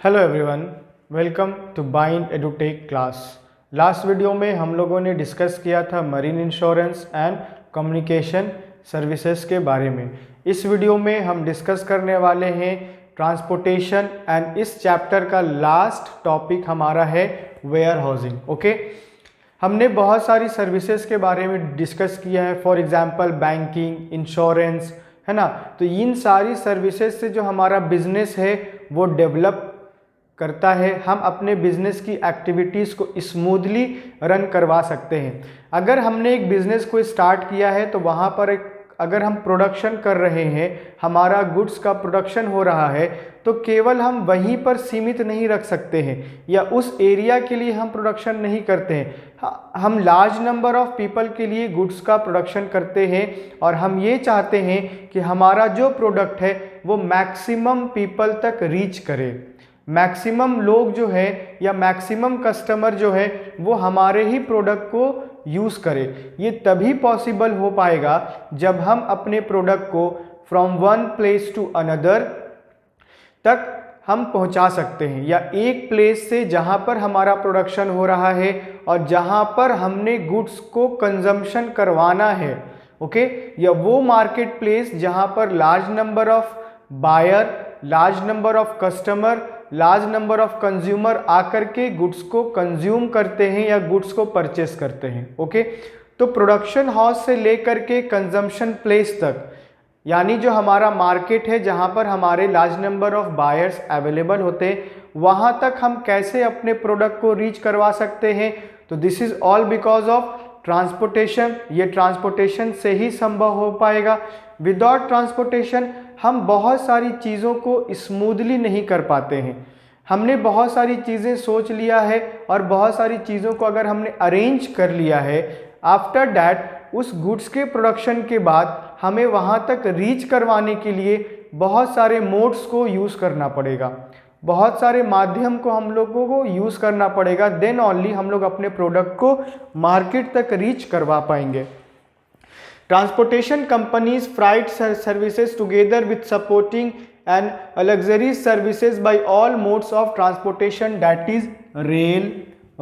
Hello everyone, welcome to Bind Edutech class. Last video में हम लोगों ने डिस्कस किया था marine insurance and communication services के बारे में। इस वीडियो में हम डिस्कस करने वाले हैं ट्रांसपोर्टेशन एंड इस चैप्टर का लास्ट टॉपिक हमारा है वेयर हाउसिंग। ओके, हमने बहुत सारी सर्विसेज के बारे में डिस्कस किया है, फॉर एग्जांपल बैंकिंग, इंश्योरेंस, है ना। तो इन सारी सर्विसेज से जो हमारा बिजनेस है वो डेवलप करता है। हम अपने बिजनेस की एक्टिविटीज़ को स्मूथली रन करवा सकते हैं। अगर हमने एक बिजनेस को स्टार्ट किया है तो वहाँ पर अगर हम प्रोडक्शन कर रहे हैं, हमारा गुड्स का प्रोडक्शन हो रहा है, तो केवल हम वहीं पर सीमित नहीं रख सकते हैं या उस एरिया के लिए हम प्रोडक्शन नहीं करते हैं। हम लार्ज नंबर ऑफ पीपल के लिए गुड्स का प्रोडक्शन करते हैं और हम ये चाहते हैं कि हमारा जो प्रोडक्ट है वो मैक्सिमम पीपल तक रीच करे, मैक्सिमम लोग जो है या मैक्सिमम कस्टमर जो है वो हमारे ही प्रोडक्ट को यूज़ करे। ये तभी पॉसिबल हो पाएगा जब हम अपने प्रोडक्ट को from one place to another तक हम पहुंचा सकते हैं, या एक प्लेस से जहां पर हमारा प्रोडक्शन हो रहा है और जहां पर हमने गुड्स को कंजम्पशन करवाना है, ओके, या वो मार्केट प्लेस जहां पर large number of buyer, large number of customer, large number of consumer आकर के गुड्स को कंज्यूम करते हैं या गुड्स को परचेस करते हैं। ओके, तो प्रोडक्शन हाउस से लेकर के कंजम्पशन प्लेस तक, यानी जो हमारा मार्केट है जहां पर हमारे large number of buyers available होते हैं, वहां तक हम कैसे अपने प्रोडक्ट को रीच करवा सकते हैं। तो this is all because of transportation. ये ट्रांसपोर्टेशन से ही संभव हो पाएगा। विदाउट ट्रांसपोर्टेशन हम बहुत सारी चीज़ों को स्मूथली नहीं कर पाते हैं। हमने बहुत सारी चीज़ें सोच लिया है और बहुत सारी चीज़ों को अगर हमने अरेंज कर लिया है, आफ्टर डैट उस गुड्स के प्रोडक्शन के बाद हमें वहाँ तक रीच करवाने के लिए बहुत सारे मोड्स को यूज़ करना पड़ेगा, बहुत सारे माध्यम को हम लोगों को यूज़ करना पड़ेगा। देन ओनली हम लोग अपने प्रोडक्ट को मार्केट तक रीच करवा पाएंगे। Transportation companies provide services together with supporting and luxury services by all modes of transportation, that is rail,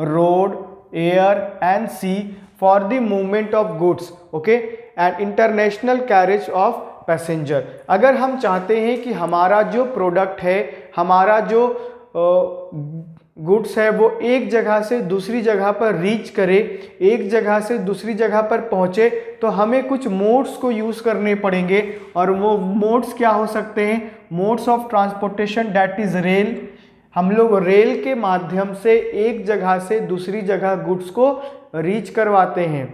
road, air and sea, for the movement of goods, okay, and international carriage of passenger. अगर हम चाहते हैं कि हमारा जो product है, हमारा जो गुड्स है वो एक जगह से दूसरी जगह पर रीच करे, एक जगह से दूसरी जगह पर पहुंचे, तो हमें कुछ मोड्स को यूज़ करने पड़ेंगे। और वो मोड्स क्या हो सकते हैं? Modes of transportation, that is rail. हम लोग रेल के माध्यम से एक जगह से दूसरी जगह गुड्स को रीच करवाते हैं,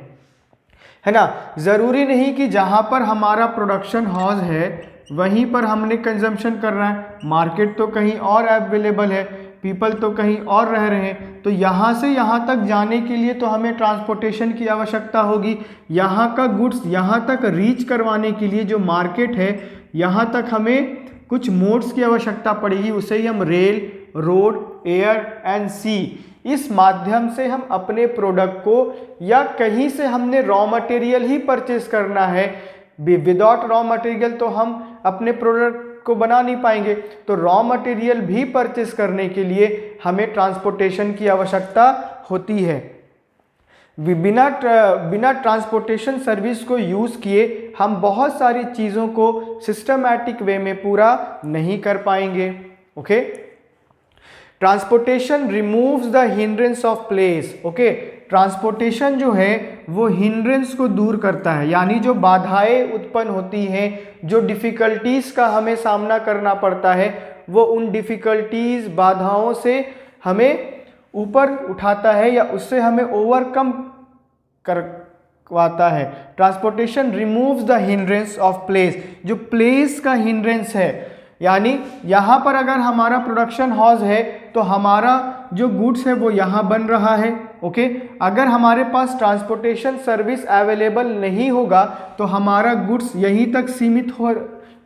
है ना। ज़रूरी नहीं कि जहाँ पर हमारा प्रोडक्शन हाउस है वहीं पर हमने कंजम्पशन कर रहा है, मार्केट तो कहीं और अवेलेबल है, पीपल तो कहीं और रह रहे हैं। तो यहाँ से यहाँ तक जाने के लिए तो हमें ट्रांसपोर्टेशन की आवश्यकता होगी। यहाँ का गुड्स यहाँ तक रीच करवाने के लिए जो मार्केट है, यहाँ तक हमें कुछ मोड्स की आवश्यकता पड़ेगी। उसे ही हम रेल, रोड, एयर एंड सी, इस माध्यम से हम अपने प्रोडक्ट को, या कहीं से हमने रॉ मटेरियल ही परचेस करना है, विदाउट रॉ मटेरियल तो हम अपने प्रोडक्ट को बना नहीं पाएंगे। तो रॉ मटेरियल भी परचेस करने के लिए हमें ट्रांसपोर्टेशन की आवश्यकता होती है। बिना ट्रांसपोर्टेशन सर्विस को यूज़ किए हम बहुत सारी चीज़ों को सिस्टमैटिक वे में पूरा नहीं कर पाएंगे। Okay, transportation removes the hindrance of place. Okay, transportation जो है वो हिंड्रेंस को दूर करता है, यानी जो बाधाएं उत्पन्न होती हैं, जो डिफ़िकल्टीज़ का हमें सामना करना पड़ता है, वो उन डिफ़िकल्टीज़, बाधाओं से हमें ऊपर उठाता है या उससे हमें ओवरकम करवाता है। Transportation removes the hindrance of place. जो प्लेस का हिंड्रेंस है, यानी यहाँ पर अगर हमारा प्रोडक्शन हाउस है तो हमारा जो गुड्स है वो यहाँ बन रहा है। ओके, अगर हमारे पास ट्रांसपोर्टेशन सर्विस अवेलेबल नहीं होगा तो हमारा गुड्स यहीं तक सीमित हो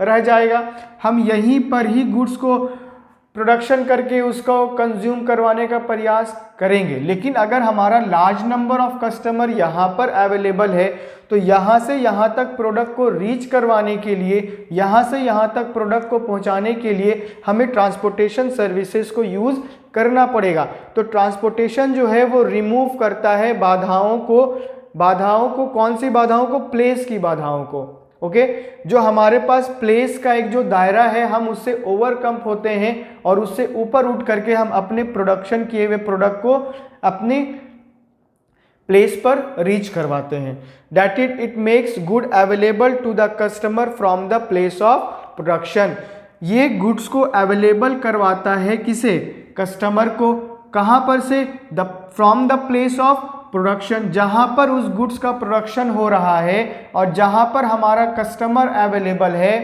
रह जाएगा। हम यहीं पर ही गुड्स को प्रोडक्शन करके उसको कंज्यूम करवाने का प्रयास करेंगे। लेकिन अगर हमारा लार्ज नंबर ऑफ कस्टमर यहाँ पर अवेलेबल है तो यहाँ से यहाँ तक प्रोडक्ट को रीच करवाने के लिए, यहाँ से यहाँ तक प्रोडक्ट को पहुँचाने के लिए हमें ट्रांसपोर्टेशन सर्विसेज को यूज़ करना पड़ेगा। तो ट्रांसपोर्टेशन जो है वो रिमूव करता है बाधाओं को कौन सी बाधाओं को? प्लेस की बाधाओं को। ओके, जो हमारे पास प्लेस का एक जो दायरा है हम उससे ओवरकम होते हैं और उससे ऊपर उठ करके हम अपने प्रोडक्शन किए हुए प्रोडक्ट को अपनी प्लेस पर रीच करवाते हैं। That it makes good available to the customer from the place of production. ये गुड्स को अवेलेबल करवाता है किसे? कस्टमर को। कहाँ पर से? From the place of production, जहाँ पर उस गुड्स का प्रोडक्शन हो रहा है और जहाँ पर हमारा कस्टमर अवेलेबल है,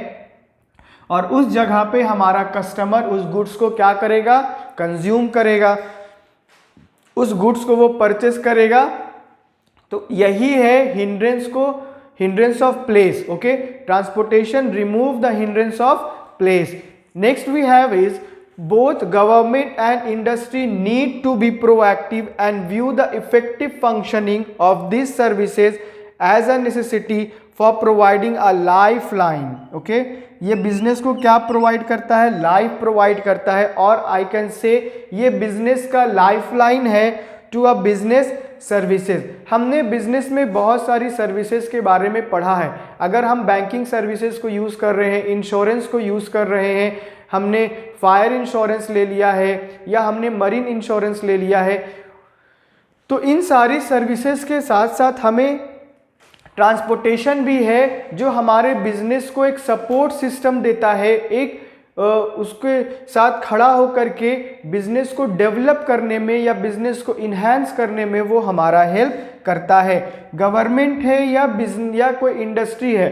और उस जगह पे हमारा कस्टमर उस गुड्स को क्या करेगा? कंज्यूम करेगा, उस गुड्स को वो परचेस करेगा। तो यही है hindrance of place. Okay, transportation remove the hindrance of place. Next we have is both government and industry need to be proactive and view the effective functioning of these services as a necessity for providing a lifeline. Okay, ये business को क्या provide करता है? Life provide करता है। और I can say ये business का लाइफलाइन है टू अ बिजनेस सर्विसेज। हमने बिजनेस में बहुत सारी सर्विसेज के बारे में पढ़ा है। अगर हम बैंकिंग सर्विसेज को यूज़ कर रहे हैं, इंश्योरेंस को यूज़ कर रहे हैं, हमने फायर इंश्योरेंस ले लिया है या हमने मरीन इंश्योरेंस ले लिया है, तो इन सारी सर्विसेज के साथ साथ हमें ट्रांसपोर्टेशन भी है जो हमारे बिजनेस को एक सपोर्ट सिस्टम देता है, एक उसके साथ खड़ा होकर के बिजनेस को डेवलप करने में या बिजनेस को इन्हांस करने में वो हमारा हेल्प करता है। गवर्नमेंट है या कोई इंडस्ट्री है,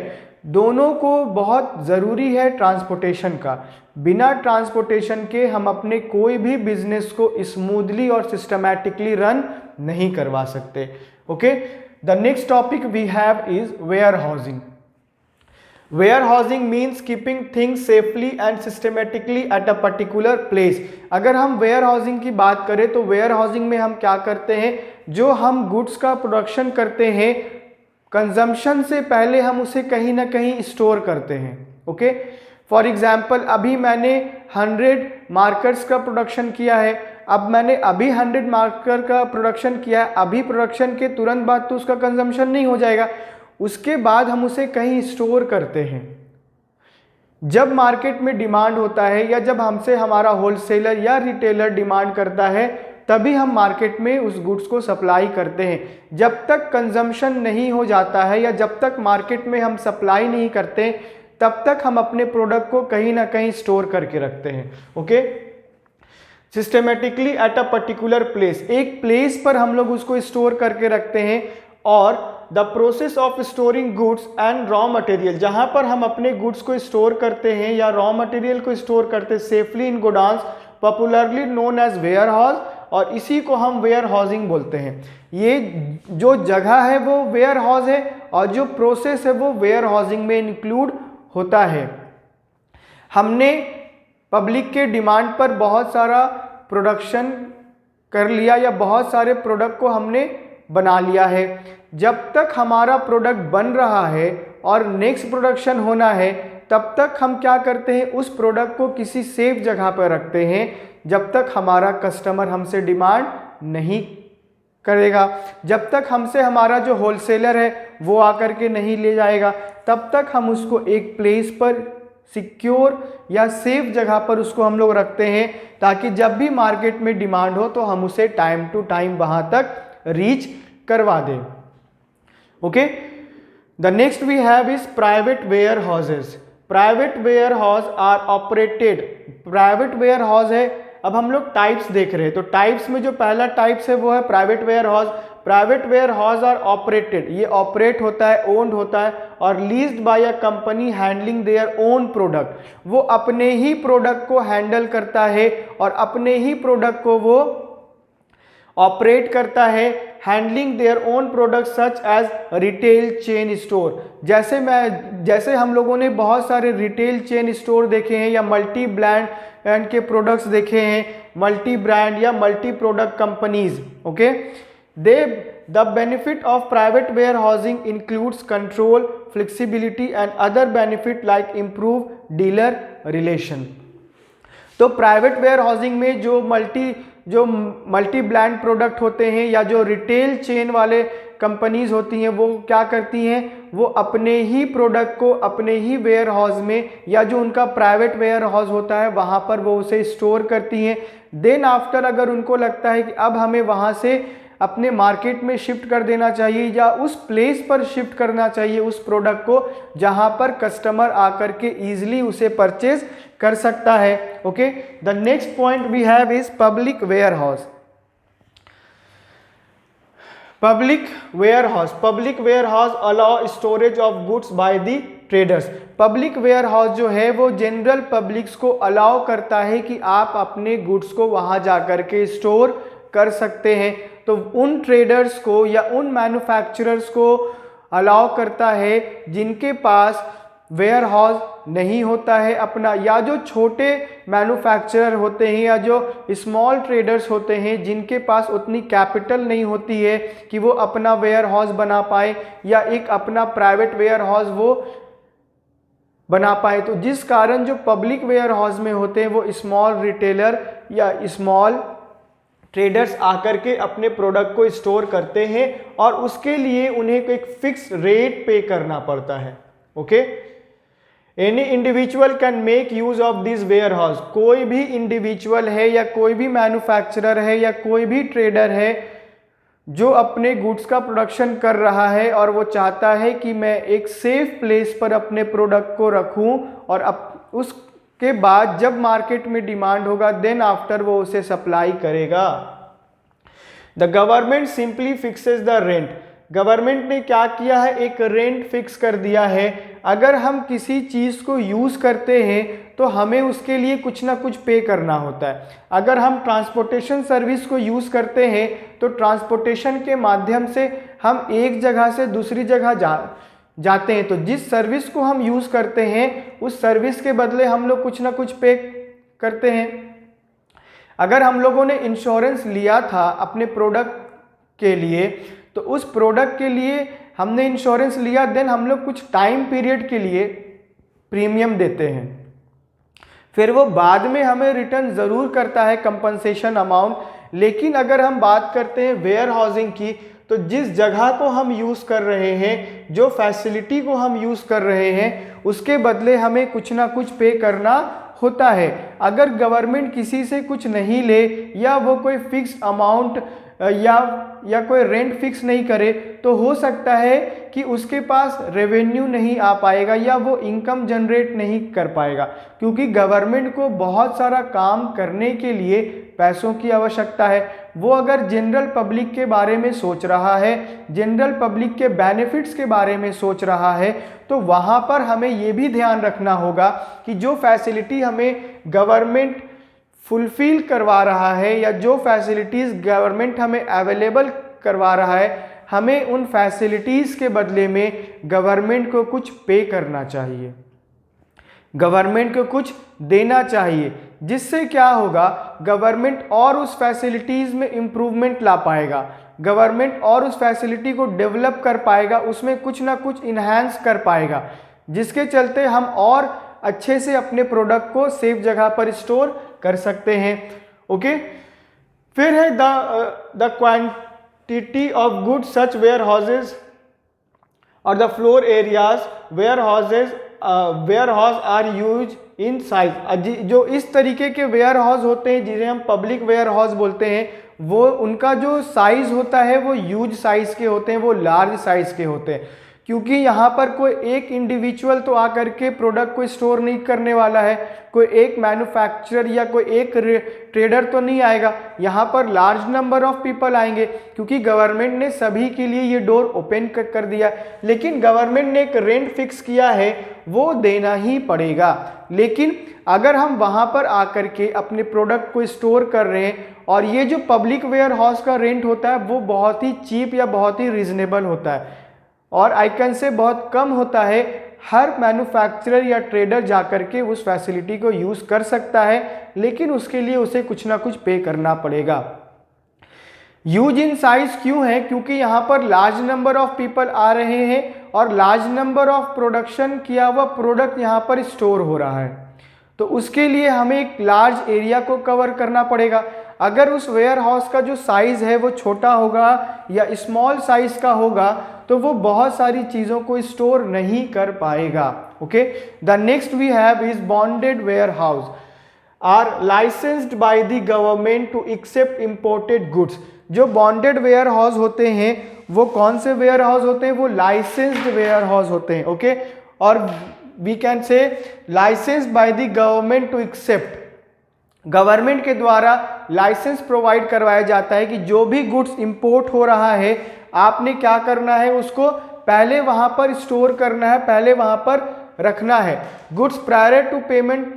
दोनों को बहुत ज़रूरी है ट्रांसपोर्टेशन का। बिना ट्रांसपोर्टेशन के हम अपने कोई भी बिजनेस को स्मूथली और सिस्टमैटिकली रन नहीं करवा सकते। Okay, the next topic we have is warehousing. Warehousing means keeping things safely and systematically at a particular place। अगर हम warehousing की बात करें तो warehousing में हम क्या करते हैं? जो हम गुड्स का प्रोडक्शन करते हैं, कंजम्पशन से पहले हम उसे कहीं ना कहीं स्टोर करते हैं। ओके, फॉर एग्जाम्पल अभी मैंने 100 मार्कर्स का प्रोडक्शन किया है, अब मैंने अभी 100 मार्कर का प्रोडक्शन किया है, अभी प्रोडक्शन के तुरंत बाद तो उसका कंजम्पशन नहीं हो जाएगा, उसके बाद हम उसे कहीं स्टोर करते हैं। जब मार्केट में डिमांड होता है या जब हमसे हमारा होलसेलर या रिटेलर डिमांड करता है तभी हम मार्केट में उस गुड्स को सप्लाई करते हैं। जब तक कंजम्पशन नहीं हो जाता है या जब तक मार्केट में हम सप्लाई नहीं करते तब तक हम अपने प्रोडक्ट को कहीं ना कहीं स्टोर करके रखते हैं। Okay, systematically at a particular place, एक प्लेस पर हम लोग उसको स्टोर करके रखते हैं। और the process of storing goods and raw material, जहां पर हम अपने गुड्स को स्टोर करते हैं या रॉ मटेरियल को स्टोर करते हैं safely in godowns, popularly known as warehouse, और इसी को हम वेयर हाउसिंग बोलते हैं। ये जो जगह है वो वेयर हाउस है और जो प्रोसेस है वो वेयर हाउसिंग में इंक्लूड होता है। हमने पब्लिक के डिमांड पर बहुत सारा प्रोडक्शन कर लिया या बहुत सारे प्रोडक्ट को हमने बना लिया है। जब तक हमारा प्रोडक्ट बन रहा है और नेक्स्ट प्रोडक्शन होना है तब तक हम क्या करते हैं? उस प्रोडक्ट को किसी सेफ जगह पर रखते हैं जब तक हमारा कस्टमर हमसे डिमांड नहीं करेगा, जब तक हमसे हमारा जो होलसेलर है वो आकर के नहीं ले जाएगा, तब तक हम उसको एक प्लेस पर सिक्योर या सेफ जगह पर उसको हम लोग रखते हैं ताकि जब भी मार्केट में डिमांड हो तो हम उसे टाइम टू टाइम वहां तक रीच करवा दें। Okay, the next we have is private warehouses. Private warehouse are operated, private warehouse है। अब हम लोग टाइप्स देख रहे हैं तो टाइप्स में जो पहला टाइप्स है वो है private warehouse. Private warehouse are operated, ये ऑपरेट होता है, ओन्ड होता है और leased by a company handling their own product. वो अपने ही प्रोडक्ट को हैंडल करता है और अपने ही प्रोडक्ट को वो ऑपरेट करता है handling their own product such as retail chain store. जैसे हम लोगों ने बहुत सारे रिटेल चेन स्टोर देखे हैं या मल्टी ब्रांड के प्रोडक्ट्स देखे हैं, मल्टी ब्रांड या multi product companies. Okay, the benefit of private warehousing includes control, flexibility and other benefit like improve dealer relation. तो प्राइवेट वेयर हाउसिंग में जो मल्टी ब्रांड प्रोडक्ट होते हैं या जो रिटेल चेन वाले कंपनीज होती हैं, वो क्या करती हैं, वो अपने ही प्रोडक्ट को अपने ही वेयर हाउस में या जो उनका प्राइवेट वेयर हाउस होता है वहाँ पर वो उसे स्टोर करती हैं। देन आफ्टर अगर उनको लगता है कि अब हमें वहाँ से अपने मार्केट में शिफ्ट कर देना चाहिए या उस प्लेस पर शिफ्ट करना चाहिए उस प्रोडक्ट को जहां पर कस्टमर आकर के इजीली उसे परचेज कर सकता है। Okay, the next point we have is public warehouse. Public warehouse allow storage of goods by the traders. Public warehouse जो है वो जनरल पब्लिक्स को अलाउ करता है कि आप अपने गुड्स को वहां जाकर के स्टोर कर सकते हैं। तो उन ट्रेडर्स को या उन मैन्युफैक्चरर्स को अलाउ करता है जिनके पास वेयर हाउस नहीं होता है अपना, या जो छोटे मैन्युफैक्चरर होते हैं या जो स्मॉल ट्रेडर्स होते हैं जिनके पास उतनी कैपिटल नहीं होती है कि वो अपना वेयर हाउस बना पाए या एक अपना प्राइवेट वेयर हाउस वो बना पाए। तो जिस कारण जो पब्लिक वेयर हाउस में होते हैं वो स्मॉल रिटेलर या स्मॉल ट्रेडर्स आकर के अपने प्रोडक्ट को स्टोर करते हैं और उसके लिए उन्हें एक फिक्स रेट पे करना पड़ता है। Okay, any individual can make use of this warehouse. कोई भी इंडिविजुअल है या कोई भी मैन्युफैक्चरर है या कोई भी ट्रेडर है जो अपने गुड्स का प्रोडक्शन कर रहा है और वो चाहता है कि मैं एक सेफ प्लेस पर अपने प्रोडक्ट को रखूं और उसके बाद जब मार्केट में डिमांड होगा देन आफ्टर वो उसे सप्लाई करेगा। The government simply fixes the rent. Government ने क्या किया है, एक रेंट फिक्स कर दिया है। अगर हम किसी चीज़ को यूज़ करते हैं तो हमें उसके लिए कुछ ना कुछ पे करना होता है। अगर हम ट्रांसपोर्टेशन सर्विस को यूज़ करते हैं तो ट्रांसपोर्टेशन के माध्यम से हम एक जगह से दूसरी जगह जाते हैं, तो जिस सर्विस को हम यूज़ करते हैं उस सर्विस के बदले हम लोग कुछ ना कुछ पे करते हैं। अगर हम लोगों ने इंश्योरेंस लिया था अपने प्रोडक्ट के लिए तो उस प्रोडक्ट के लिए हमने इंश्योरेंस लिया, देन हम लोग कुछ टाइम पीरियड के लिए प्रीमियम देते हैं, फिर वो बाद में हमें रिटर्न ज़रूर करता है कंपनसेशन अमाउंट। लेकिन अगर हम बात करते हैं वेयर हाउसिंग की, तो जिस जगह को हम यूज़ कर रहे हैं, जो फैसिलिटी को हम यूज़ कर रहे हैं, उसके बदले हमें कुछ ना कुछ पे करना होता है। अगर गवर्नमेंट किसी से कुछ नहीं ले या वो कोई फिक्स अमाउंट या कोई रेंट फिक्स नहीं करे तो हो सकता है कि उसके पास रेवेन्यू नहीं आ पाएगा या वो इनकम जनरेट नहीं कर पाएगा, क्योंकि गवर्नमेंट को बहुत सारा काम करने के लिए पैसों की आवश्यकता है। वो अगर जनरल पब्लिक के बारे में सोच रहा है, जनरल पब्लिक के बेनिफिट्स के बारे में सोच रहा है, तो वहाँ पर हमें ये भी ध्यान रखना होगा कि जो फैसिलिटी हमें गवर्नमेंट फुलफिल करवा रहा है या जो फैसिलिटीज़ गवर्नमेंट हमें अवेलेबल करवा रहा है, हमें उन फैसिलिटीज़ के बदले में गवर्नमेंट को कुछ पे करना चाहिए, गवर्नमेंट को कुछ देना चाहिए। जिससे क्या होगा, गवर्नमेंट और उस फैसिलिटीज़ में इम्प्रूवमेंट ला पाएगा, गवर्नमेंट और उस फैसिलिटी को डेवलप कर पाएगा, उसमें कुछ ना कुछ इन्हांस कर पाएगा, जिसके चलते हम और अच्छे से अपने प्रोडक्ट को सेफ जगह पर स्टोर कर सकते हैं। ओके, फिर है the quantity of goods such warehouses और the floor areas warehouse are use in size. जो इस तरीके के वेयर हाउस होते हैं जिन्हें हम पब्लिक वेयर हाउस बोलते हैं, वो उनका जो साइज होता है वो ह्यूज साइज के होते हैं, वो लार्ज साइज के होते हैं। क्योंकि यहाँ पर कोई एक इंडिविजुअल तो आकर के प्रोडक्ट को स्टोर नहीं करने वाला है, कोई एक मैन्युफैक्चरर या कोई एक ट्रेडर तो नहीं आएगा, यहाँ पर लार्ज नंबर ऑफ पीपल आएंगे, क्योंकि गवर्नमेंट ने सभी के लिए ये डोर ओपन कर दिया। लेकिन गवर्नमेंट ने एक रेंट फिक्स किया है, वो देना ही पड़ेगा। लेकिन अगर हम वहाँ पर आकर के अपने प्रोडक्ट को स्टोर कर रहे हैं और ये जो पब्लिक वेयर हाउस का रेंट होता है वो बहुत ही चीप या बहुत ही रीजनेबल होता है, और आई कैन से बहुत कम होता है। हर मैन्युफैक्चरर या ट्रेडर जाकर के उस फैसिलिटी को यूज़ कर सकता है, लेकिन उसके लिए उसे कुछ ना कुछ पे करना पड़ेगा। ह्यूज इन साइज क्यों है? क्योंकि यहाँ पर लार्ज नंबर ऑफ पीपल आ रहे हैं और लार्ज नंबर ऑफ प्रोडक्शन किया हुआ प्रोडक्ट यहाँ पर स्टोर हो रहा है, तो उसके लिए हमें एक लार्ज एरिया को कवर करना पड़ेगा। अगर उस वेयर हाउस का जो साइज़ है वो छोटा होगा या स्मॉल साइज़ का होगा तो वो बहुत सारी चीज़ों को स्टोर नहीं कर पाएगा। Okay, the next we have is bonded warehouse are licensed by the government to accept imported goods. जो बॉन्डेड वेयर हाउस होते हैं वो कौन से वेयर हाउस होते हैं? वो लाइसेंस्ड वेयर हाउस होते हैं। ओके, और we can say licensed by the government to accept, government के द्वारा लाइसेंस प्रोवाइड करवाया जाता है कि जो भी गुड्स इंपोर्ट हो रहा है आपने क्या करना है, उसको पहले वहां पर स्टोर करना है, पहले वहां पर रखना है। Goods prior to payment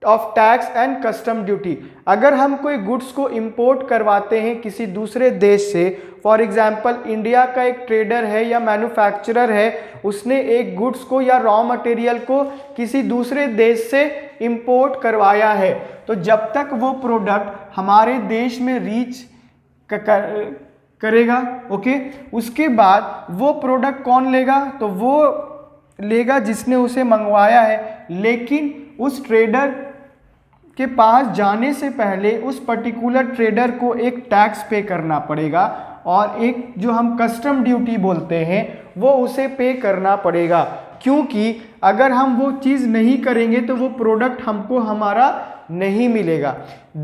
of tax and custom duty. अगर हम कोई गुड्स को इंपोर्ट करवाते हैं किसी दूसरे देश से, फॉर एग्जांपल इंडिया का एक ट्रेडर है या मैन्युफैक्चरर है, उसने एक गुड्स को या रॉ मटेरियल को किसी दूसरे देश से इंपोर्ट करवाया है, तो जब तक वो प्रोडक्ट हमारे देश में रीच करेगा, ओके, उसके बाद वो प्रोडक्ट कौन लेगा? तो वो लेगा जिसने उसे मंगवाया है। लेकिन उस ट्रेडर के पास जाने से पहले उस पर्टिकुलर ट्रेडर को एक टैक्स पे करना पड़ेगा और एक जो हम कस्टम ड्यूटी बोलते हैं वो उसे पे करना पड़ेगा, क्योंकि अगर हम वो चीज़ नहीं करेंगे तो वो प्रोडक्ट हमको हमारा नहीं मिलेगा।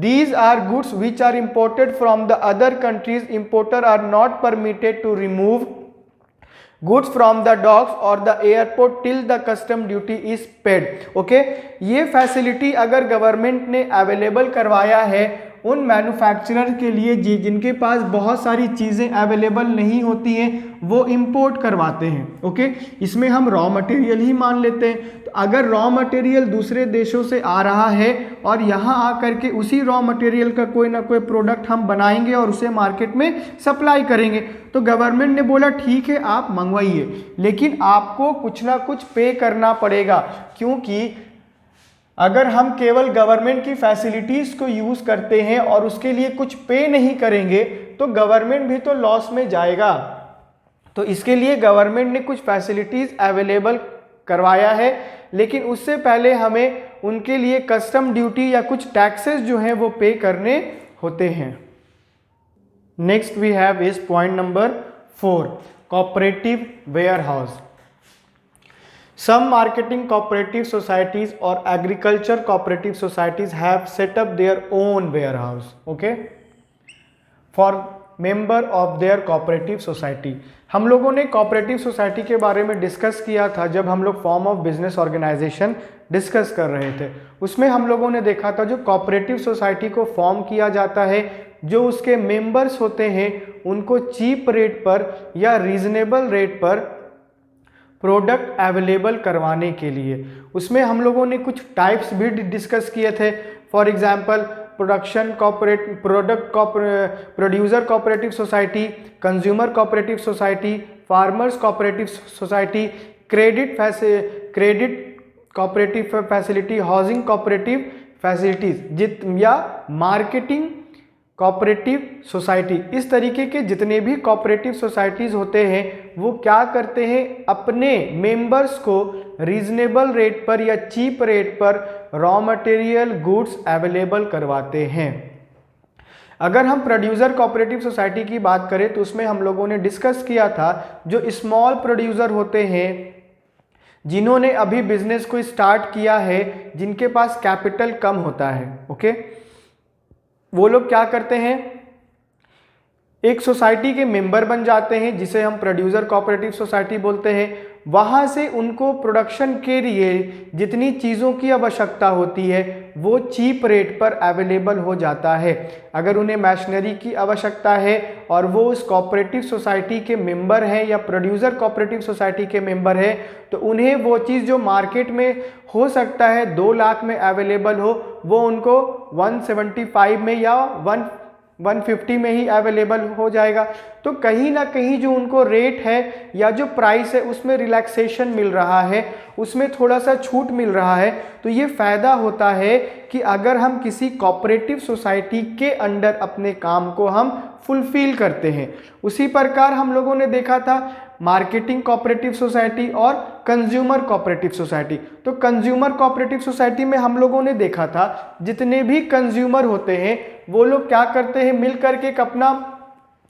These are goods which are imported from the other countries. Importer are not permitted to remove goods from the docks or the airport till the custom duty is paid. Okay, ये facility अगर government ने available करवाया है उन manufacturer के लिए जिनके पास बहुत सारी चीज़ें अवेलेबल नहीं होती हैं, वो इंपोर्ट करवाते हैं। ओके, इसमें हम रॉ मटेरियल ही मान लेते हैं। तो अगर रॉ मटेरियल दूसरे देशों से आ रहा है और यहाँ आकर के उसी रॉ मटेरियल का कोई ना कोई प्रोडक्ट हम बनाएंगे और उसे मार्केट में सप्लाई करेंगे, तो गवर्नमेंट ने बोला ठीक है आप मंगवाइए, लेकिन आपको कुछ ना कुछ पे करना पड़ेगा, क्योंकि अगर हम केवल गवर्नमेंट की फैसिलिटीज़ को यूज़ करते हैं और उसके लिए कुछ पे नहीं करेंगे तो गवर्नमेंट भी तो लॉस में जाएगा। तो इसके लिए गवर्नमेंट ने कुछ फैसिलिटीज़ अवेलेबल करवाया है, लेकिन उससे पहले हमें उनके लिए कस्टम ड्यूटी या कुछ टैक्सेस जो हैं वो पे करने होते हैं। Next we have is point number 4, cooperative warehouse. Some marketing cooperative societies or agriculture cooperative societies have set up their own warehouse, okay, for member of their cooperative society. हम लोगों ने cooperative society के बारे में discuss किया था जब हम लोग form of business organization discuss कर रहे थे। उसमें हम लोगों ने देखा था जो कोऑपरेटिव सोसाइटी को फॉर्म किया जाता है, जो उसके मेंबर्स होते हैं उनको चीप रेट पर या रीजनेबल रेट पर प्रोडक्ट अवेलेबल करवाने के लिए। उसमें हम लोगों ने कुछ टाइप्स भी डिस्कस किए थे। For example producer cooperative society, consumer cooperative society, farmers cooperative society, credit cooperative facility, housing cooperative facilities या मार्केटिंग कोऑपरेटिव सोसाइटी। इस तरीके के जितने भी कोऑपरेटिव सोसाइटीज़ होते हैं वो क्या करते हैं, अपने मेंबर्स को रीजनेबल रेट पर या चीप रेट पर रॉ मटेरियल गुड्स अवेलेबल करवाते हैं। अगर हम प्रोड्यूसर कोऑपरेटिव सोसाइटी की बात करें तो उसमें हम लोगों ने डिस्कस किया था जो स्मॉल प्रोड्यूसर होते हैं जिन्होंने अभी बिजनेस को स्टार्ट किया है, जिनके पास कैपिटल कम होता है, ओके, वो लोग क्या करते हैं, एक सोसाइटी के मेंबर बन जाते हैं जिसे हम प्रोड्यूसर कोऑपरेटिव सोसाइटी बोलते हैं। वहाँ से उनको प्रोडक्शन के लिए जितनी चीज़ों की आवश्यकता होती है वो चीप रेट पर अवेलेबल हो जाता है। अगर उन्हें मशीनरी की आवश्यकता है और वो उस कोऑपरेटिव सोसाइटी के मेंबर हैं या प्रोड्यूसर कोऑपरेटिव सोसाइटी के मेंबर हैं, तो उन्हें वो चीज़ जो मार्केट में हो सकता है 2 लाख में अवेलेबल हो, वो उनको 175 में या 150 में ही अवेलेबल हो जाएगा। तो कहीं ना कहीं जो उनको रेट है या जो प्राइस है उसमें रिलैक्सेशन मिल रहा है, उसमें थोड़ा सा छूट मिल रहा है। तो ये फ़ायदा होता है कि अगर हम किसी कोऑपरेटिव सोसाइटी के अंडर अपने काम को हम फुलफिल करते हैं। उसी प्रकार हम लोगों ने देखा था मार्केटिंग कोऑपरेटिव सोसाइटी और कंज्यूमर कोऑपरेटिव सोसाइटी। तो कंज्यूमर कोऑपरेटिव सोसाइटी में हम लोगों ने देखा था जितने भी कंज्यूमर होते हैं वो लोग क्या करते हैं, मिल करके एक अपना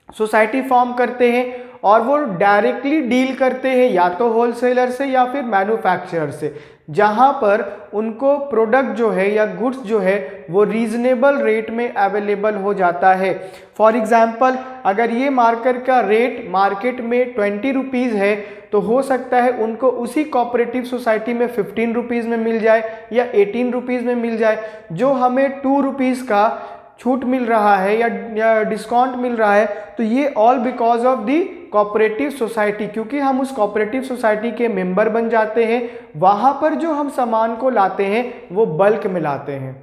सोसाइटी फॉर्म करते हैं और वो डायरेक्टली डील करते हैं या तो होलसेलर से या फिर मैन्युफैक्चरर से, जहां पर उनको प्रोडक्ट जो है या गुड्स जो है वो रीजनेबल रेट में अवेलेबल हो जाता है। फॉर एग्जांपल, अगर ये मार्कर का रेट मार्केट में 20 रुपीज़ है तो हो सकता है उनको उसी कोऑपरेटिव सोसाइटी में 15 रुपीज़ में मिल जाए या 18 रुपीज़ में मिल जाए। जो हमें 2 रुपीज़ का छूट मिल रहा है या डिस्काउंट मिल रहा है, तो ये all because of the cooperative society, क्योंकि हम उस कोऑपरेटिव सोसाइटी के मेंबर बन जाते हैं। वहां पर जो हम सामान को लाते हैं वो बल्क में लाते हैं,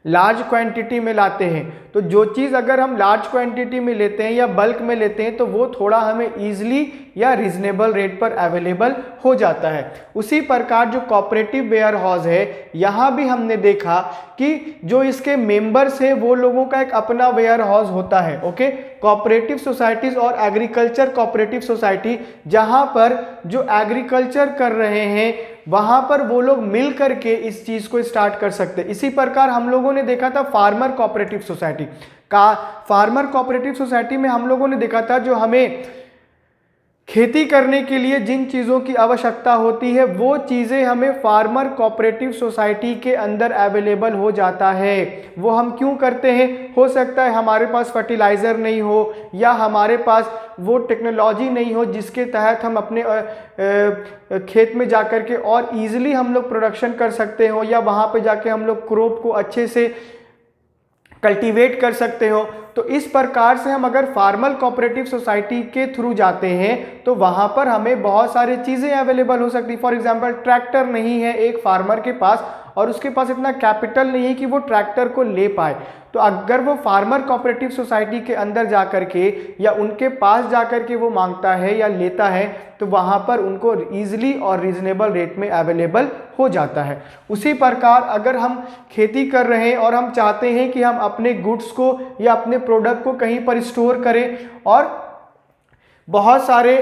लार्ज क्वांटिटी में लाते हैं। तो जो चीज़ अगर हम लार्ज क्वांटिटी में लेते हैं या बल्क में लेते हैं तो वो थोड़ा हमें ईजिली या रीजनेबल रेट पर अवेलेबल हो जाता है। उसी प्रकार जो कोऑपरेटिव वेयर हाउस है, यहाँ भी हमने देखा कि जो इसके मेंबर्स हैं वो लोगों का एक अपना वेयर हाउस होता है। ओके, कोऑपरेटिव सोसाइटीज और एग्रीकल्चर कोऑपरेटिव सोसाइटी, जहाँ पर जो एग्रीकल्चर कर रहे हैं वहां पर वो लोग मिल करके इस चीज को स्टार्ट कर सकते हैं। इसी प्रकार हम लोगों ने देखा था फार्मर कोऑपरेटिव सोसाइटी का। फार्मर कोऑपरेटिव सोसाइटी में हम लोगों ने देखा था जो हमें खेती करने के लिए जिन चीज़ों की आवश्यकता होती है वो चीज़ें हमें फार्मर कोऑपरेटिव सोसाइटी के अंदर अवेलेबल हो जाता है। वो हम क्यों करते हैं? हो सकता है हमारे पास फर्टिलाइज़र नहीं हो या हमारे पास वो टेक्नोलॉजी नहीं हो जिसके तहत हम अपने खेत में जाकर के और इजीली हम लोग प्रोडक्शन कर सकते हो, या वहाँ पे जाके हम लोग क्रॉप को अच्छे से कल्टीवेट कर सकते हो। तो इस प्रकार से हम अगर फार्मर कोऑपरेटिव सोसाइटी के थ्रू जाते हैं तो वहाँ पर हमें बहुत सारी चीज़ें अवेलेबल हो सकती। फॉर एग्जांपल, ट्रैक्टर नहीं है एक फार्मर के पास और उसके पास इतना कैपिटल नहीं है कि वो ट्रैक्टर को ले पाए, तो अगर वो फार्मर कोऑपरेटिव सोसाइटी के अंदर जा कर के या उनके पास जा कर के वो मांगता है या लेता है तो वहाँ पर उनको ईजिली और रीजनेबल रेट में अवेलेबल हो जाता है। उसी प्रकार अगर हम खेती कर रहे हैं और हम चाहते हैं कि हम अपने गुड्स को या अपने प्रोडक्ट को कहीं पर स्टोर करें, और बहुत सारे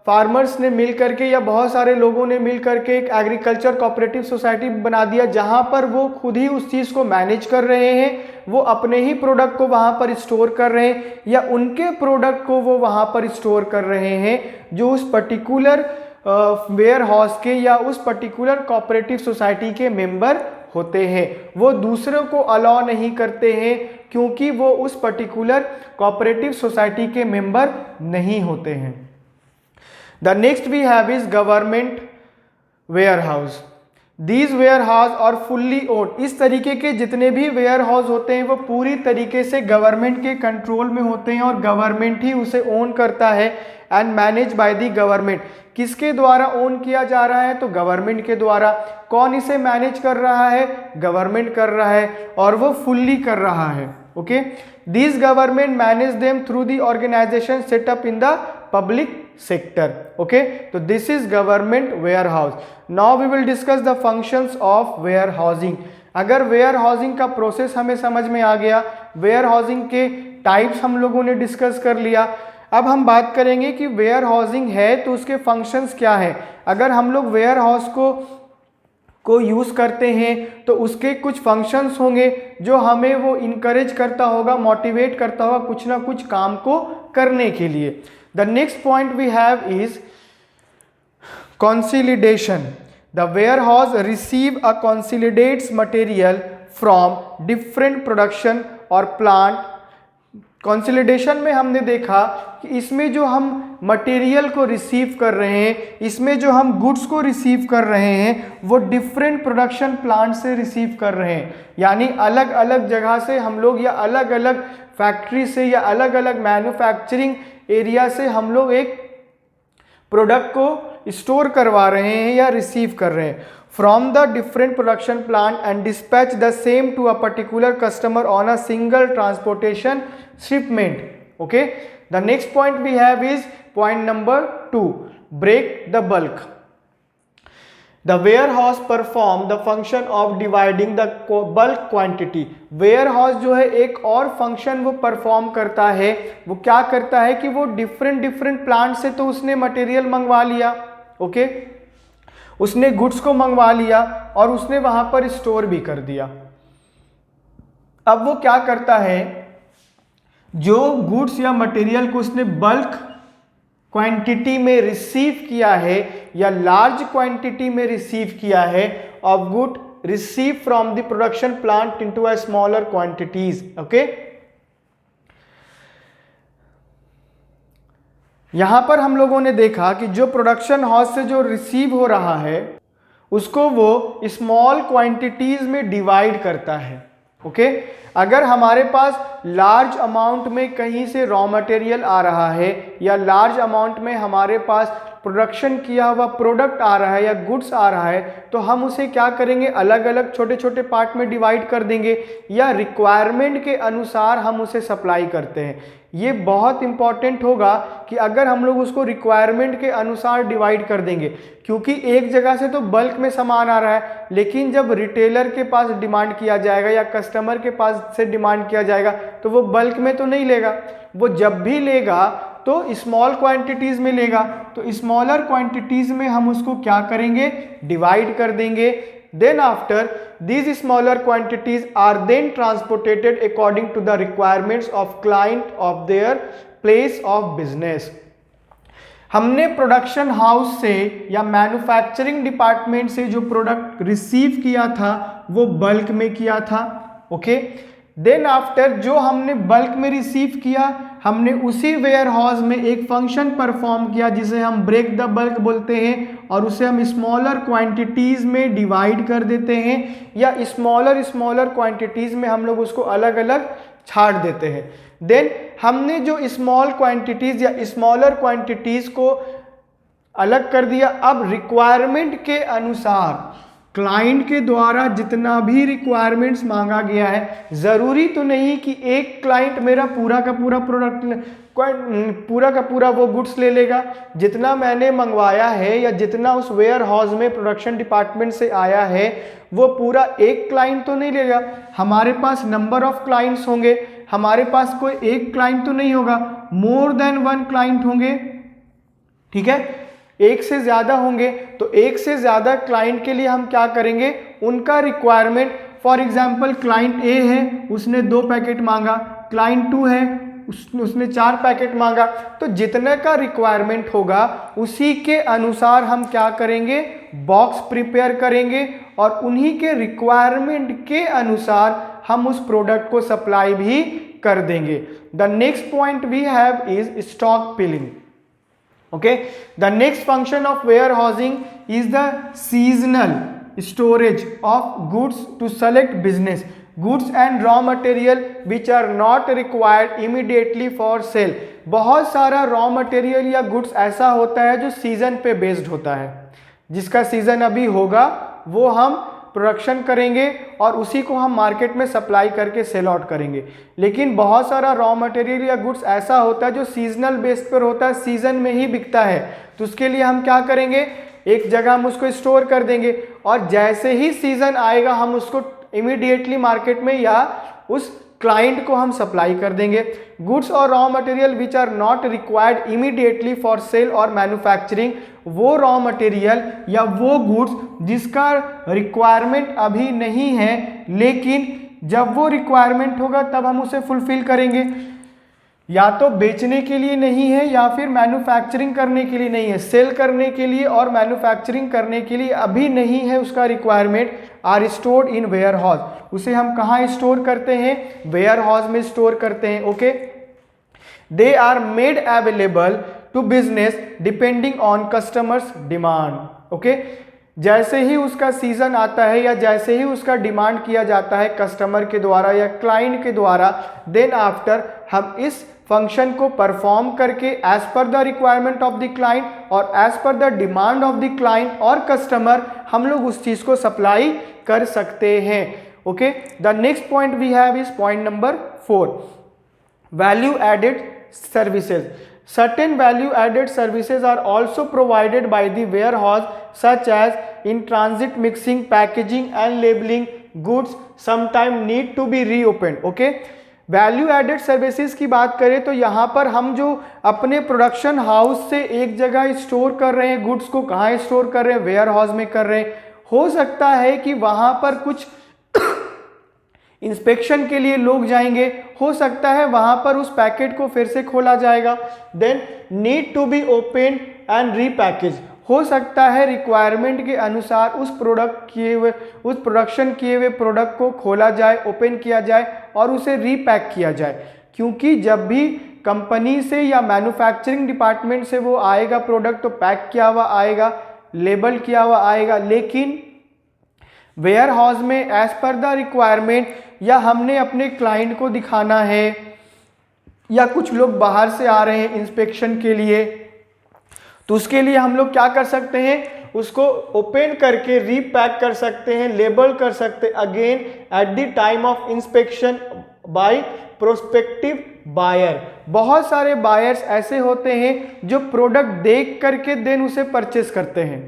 फार्मर्स ने मिल करके या बहुत सारे लोगों ने मिल करके एक एग्रीकल्चर कोऑपरेटिव सोसाइटी बना दिया जहां पर वो खुद ही उस चीज़ को मैनेज कर रहे हैं, वो अपने ही प्रोडक्ट को वहां पर स्टोर कर रहे हैं या उनके प्रोडक्ट को वो वहां पर स्टोर कर रहे हैं जो उस पर्टिकुलर वेयर हाउस के या उस पर्टिकुलर कोऑपरेटिव सोसाइटी के मेंबर होते हैं। वो दूसरों को अलाउ नहीं करते हैं क्योंकि वो उस पर्टिकुलर कोऑपरेटिव सोसाइटी के मेंबर नहीं होते हैं। The next we have is government warehouse. These warehouse are fully owned. इस तरीके के जितने भी वेयर हाउस होते हैं वो पूरी तरीके से गवर्नमेंट के कंट्रोल में होते हैं और गवर्नमेंट ही उसे ओन करता है and manage by the government. किसके द्वारा ओन किया जा रहा है? तो गवर्नमेंट के द्वारा। कौन इसे मैनेज कर रहा है? गवर्नमेंट कर रहा है और वो फुल्ली कर रहा है। Okay, this government manage them through the organization set up in the public sector. Okay, so this is government warehouse. Now we will discuss the functions of warehousing. अगर warehousing का प्रोसेस हमें समझ में आ गया, warehousing के types हम लोगों ने डिस्कस कर लिया, अब हम बात करेंगे कि warehousing है तो उसके फंक्शंस क्या है। अगर हम लोग warehouse को यूज़ करते हैं तो उसके कुछ फंक्शंस होंगे जो हमें वो इनकरेज करता होगा, मोटिवेट करता होगा कुछ ना कुछ काम को करने के लिए। The next point we have is consolidation. The warehouse receive a consolidates material from different production or plant consolidation में हमने देखा कि इसमें जो हम मटेरियल को रिसीव कर रहे हैं, इसमें जो हम गुड्स को रिसीव कर रहे हैं, वो डिफरेंट प्रोडक्शन प्लांट से रिसीव कर रहे हैं। यानी अलग अलग जगह से हम लोग या अलग अलग फैक्ट्री से या अलग अलग मैन्युफैक्चरिंग एरिया से हम लोग एक प्रोडक्ट को स्टोर करवा रहे हैं या रिसीव कर रहे हैं from the different production plant and dispatch the same to a particular customer on a single transportation shipment. Okay, the next point we have is point number 2, break the bulk. The warehouse perform the function of dividing the bulk quantity. warehouse जो है एक और function वो perform करता है। वो क्या करता है कि वो डिफरेंट प्लांट से तो उसने मटेरियल मंगवा लिया, ओके, उसने गुड्स को मंगवा लिया और उसने वहां पर स्टोर भी कर दिया। अब वो क्या करता है, जो गुड्स या मटेरियल को उसने बल्क क्वांटिटी में रिसीव किया है या लार्ज क्वांटिटी में रिसीव किया है, of good receive from the production plant into a smaller quantities. Okay, यहां पर हम लोगों ने देखा कि जो प्रोडक्शन हाउस से जो रिसीव हो रहा है उसको वो स्मॉल क्वांटिटीज में डिवाइड करता है। ओके, अगर हमारे पास लार्ज अमाउंट में कहीं से रॉ मटेरियल आ रहा है या लार्ज अमाउंट में हमारे पास प्रोडक्शन किया हुआ प्रोडक्ट आ रहा है या गुड्स आ रहा है, तो हम उसे क्या करेंगे, अलग अलग छोटे छोटे पार्ट में डिवाइड कर देंगे या रिक्वायरमेंट के अनुसार हम उसे सप्लाई करते हैं। ये बहुत इंपॉर्टेंट होगा कि अगर हम लोग उसको रिक्वायरमेंट के अनुसार डिवाइड कर देंगे, क्योंकि एक जगह से तो बल्क में सामान आ रहा है, लेकिन जब रिटेलर के पास डिमांड किया जाएगा या कस्टमर के पास से डिमांड किया जाएगा तो वो बल्क में तो नहीं लेगा। वो जब भी लेगा तो स्मॉल क्वांटिटीज में लेगा। तो स्मॉलर क्वांटिटीज में हम उसको क्या करेंगे, डिवाइड कर देंगे। Then after these smaller quantities are then transported according to the requirements of client of their place of business. हमने प्रोडक्शन हाउस से या मैन्युफैक्चरिंग डिपार्टमेंट से जो प्रोडक्ट रिसीव किया था वो बल्क में किया था। ओके, देन आफ्टर जो हमने बल्क में रिसीव किया, हमने उसी वेयर हाउस में एक फंक्शन परफॉर्म किया जिसे हम ब्रेक द बल्क बोलते हैं, और उसे हम स्मॉलर क्वांटिटीज में डिवाइड कर देते हैं या स्मॉलर क्वांटिटीज में हम लोग उसको अलग अलग छाट देते हैं। देन हमने जो स्मॉल क्वांटिटीज या स्मॉलर क्वांटिटीज को अलग कर दिया। अब रिक्वायरमेंट के अनुसार क्लाइंट के द्वारा जितना भी रिक्वायरमेंट्स मांगा गया है, जरूरी तो नहीं कि एक क्लाइंट मेरा पूरा का पूरा प्रोडक्ट पूरा का पूरा वो गुड्स ले लेगा। जितना मैंने मंगवाया है या जितना उस वेयर हाउस में प्रोडक्शन डिपार्टमेंट से आया है वो पूरा एक क्लाइंट तो नहीं लेगा। हमारे पास नंबर ऑफ क्लाइंट्स होंगे, हमारे पास कोई एक क्लाइंट तो नहीं होगा, मोर देन वन क्लाइंट होंगे। ठीक है, एक से ज्यादा होंगे, तो एक से ज्यादा क्लाइंट के लिए हम क्या करेंगे, उनका रिक्वायरमेंट, फॉर एग्जांपल क्लाइंट ए है, उसने 2 पैकेट मांगा, क्लाइंट 2 है, उसने 4 पैकेट मांगा, तो जितने का रिक्वायरमेंट होगा उसी के अनुसार हम क्या करेंगे, बॉक्स प्रिपेयर करेंगे और उन्हीं के रिक्वायरमेंट के अनुसार हम उस प्रोडक्ट को सप्लाई भी कर देंगे। The next point we have is stockpiling. Okay, the next function of warehousing is the seasonal storage of goods to select business, goods and raw material which are not required immediately for sale। बहुत सारा raw material या goods ऐसा होता है जो season पे based होता है, जिसका सीजन अभी होगा वो हम प्रोडक्शन करेंगे और उसी को हम मार्केट में सप्लाई करके सेल आउट करेंगे। लेकिन बहुत सारा रॉ मटेरियल या गुड्स ऐसा होता है जो सीजनल बेस पर होता है, सीजन में ही बिकता है, तो उसके लिए हम क्या करेंगे, एक जगह हम उसको स्टोर कर देंगे और जैसे ही सीजन आएगा हम उसको इमीडिएटली मार्केट में या उस क्लाइंट को हम सप्लाई कर देंगे। गुड्स और raw material which are not required immediately for sale और मैन्युफैक्चरिंग, वो रॉ मटेरियल या वो गुड्स जिसका रिक्वायरमेंट अभी नहीं है, लेकिन जब वो रिक्वायरमेंट होगा तब हम उसे फुलफिल करेंगे। या तो बेचने के लिए नहीं है या फिर मैन्युफैक्चरिंग करने के लिए नहीं है, सेल करने के लिए और मैन्युफैक्चरिंग करने के लिए अभी नहीं है उसका requirement, are stored in warehouse, उसे हम कहाँ स्टोर करते हैं, वेयर हाउस में स्टोर करते हैं। Okay, they are made available to business depending on customers demand. Okay, जैसे ही उसका सीजन आता है या जैसे ही उसका डिमांड किया जाता है कस्टमर के द्वारा या क्लाइंट के द्वारा, देन आफ्टर हम इस फंक्शन को परफॉर्म करके as per the requirement of the client और as per the demand of the client और कस्टमर हम लोग उस चीज को सप्लाई कर सकते हैं। Okay, the next point we have is point number 4, value added services. Certain value added services are also provided by the warehouse such as in transit mixing, packaging and labeling goods sometimes need to be reopened. Okay, value added services की बात करें तो यहाँ पर हम जो अपने production house से एक जगह स्टोर कर रहे हैं गुड्स को, कहाँ स्टोर कर रहे हैं, वेयर हाउस में कर रहे हैं। हो सकता है कि वहाँ पर कुछ इंस्पेक्शन के लिए लोग जाएंगे, हो सकता है वहां पर उस पैकेट को फिर से खोला जाएगा, then need to be open and repackage, हो सकता है रिक्वायरमेंट के अनुसार उस प्रोडक्शन किए हुए प्रोडक्ट को खोला जाए, ओपन किया जाए और उसे रीपैक किया जाए। क्योंकि जब भी कंपनी से या मैन्युफैक्चरिंग डिपार्टमेंट से वो आएगा प्रोडक्ट तो पैक किया हुआ आएगा, लेबल किया हुआ आएगा, लेकिन वेयर हाउस में एज पर द रिक्वायरमेंट या हमने अपने क्लाइंट को दिखाना है या कुछ लोग बाहर से आ रहे हैं इंस्पेक्शन के लिए, तो उसके लिए हम लोग क्या कर सकते हैं, उसको ओपन करके रीपैक कर सकते हैं, लेबल कर सकते हैं again at the time of inspection by prospective buyer. बहुत सारे बायर्स ऐसे होते हैं जो प्रोडक्ट देख करके देन उसे परचेस करते हैं,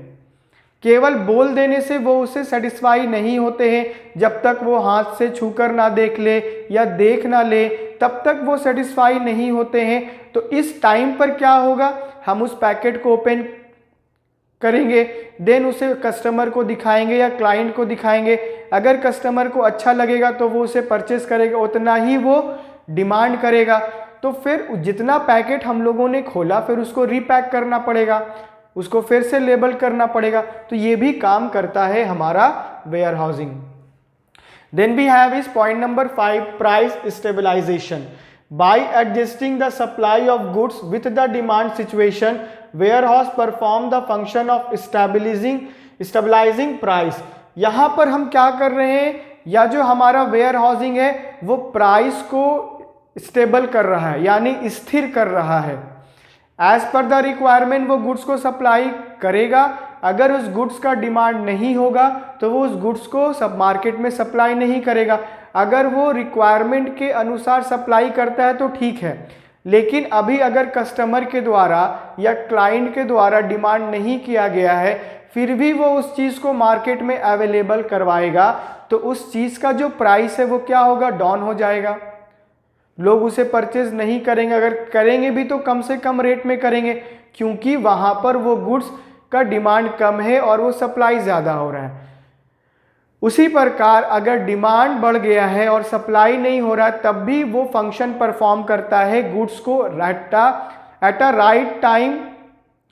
केवल बोल देने से वो उससे सेटिस्फाई नहीं होते हैं, जब तक वो हाथ से छूकर ना देख ले या देख ना ले तब तक वो सेटिस्फाई नहीं होते हैं। तो इस टाइम पर क्या होगा, हम उस पैकेट को ओपन करेंगे, देन उसे कस्टमर को दिखाएंगे या क्लाइंट को दिखाएंगे। अगर कस्टमर को अच्छा लगेगा तो वो उसे परचेस करेगा, उतना ही वो डिमांड करेगा। तो फिर जितना पैकेट हम लोगों ने खोला फिर उसको रीपैक करना पड़ेगा, उसको फिर से लेबल करना पड़ेगा। तो ये भी काम करता है हमारा warehousing. Then we have is point number 5, price stabilization. By adjusting the supply of goods with the demand situation, warehouse perform the function of stabilizing price. यहाँ पर हम क्या कर रहे हैं, या जो हमारा वेयर हाउसिंग है वो प्राइस को स्टेबल कर रहा है यानी स्थिर कर रहा है। एज पर द रिक्वायरमेंट वो गुड्स को सप्लाई करेगा, अगर उस गुड्स का डिमांड नहीं होगा तो वो उस गुड्स को सब मार्केट में सप्लाई नहीं करेगा। अगर वो रिक्वायरमेंट के अनुसार सप्लाई करता है तो ठीक है, लेकिन अभी अगर कस्टमर के द्वारा या क्लाइंट के द्वारा डिमांड नहीं किया गया है फिर भी वो उस चीज़ को मार्केट में अवेलेबल करवाएगा, तो उस चीज़ का जो प्राइस है वो क्या होगा, डाउन हो जाएगा। लोग उसे परचेज नहीं करेंगे, अगर करेंगे भी तो कम से कम रेट में करेंगे, क्योंकि वहां पर वो गुड्स का डिमांड कम है और वो सप्लाई ज़्यादा हो रहा है। उसी प्रकार अगर डिमांड बढ़ गया है और सप्लाई नहीं हो रहा है तब भी वो फंक्शन परफॉर्म करता है गुड्स को एट अ राइट टाइम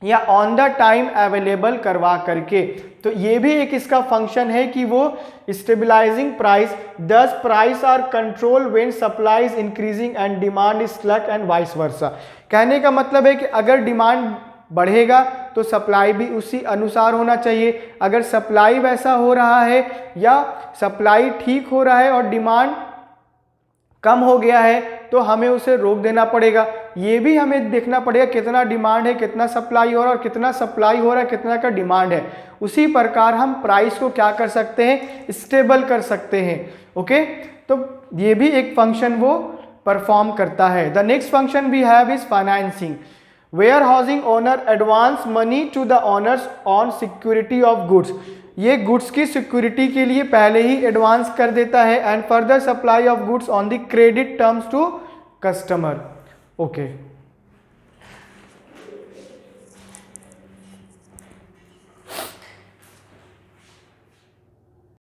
या ऑन द टाइम अवेलेबल करवा करके। तो ये भी एक इसका फंक्शन है कि वो stabilising price, thus price are control when supply is increasing and demand is slack and vice versa. कहने का मतलब है कि अगर डिमांड बढ़ेगा तो सप्लाई भी उसी अनुसार होना चाहिए। अगर सप्लाई वैसा हो रहा है या सप्लाई ठीक हो रहा है और डिमांड कम हो गया है तो हमें उसे रोक देना पड़ेगा। ये भी हमें देखना पड़ेगा कितना डिमांड है, कितना सप्लाई हो रहा है, और कितना सप्लाई हो रहा है कितना का डिमांड है। उसी प्रकार हम प्राइस को क्या कर सकते हैं, स्टेबल कर सकते हैं। ओके, तो ये भी एक फंक्शन वो परफॉर्म करता है। The next function we have is financing. Warehousing owner advance money to the owners on security of goods. ये गुड्स की सिक्योरिटी के लिए पहले ही एडवांस कर देता है and further supply of goods on the credit terms to customer. Okay.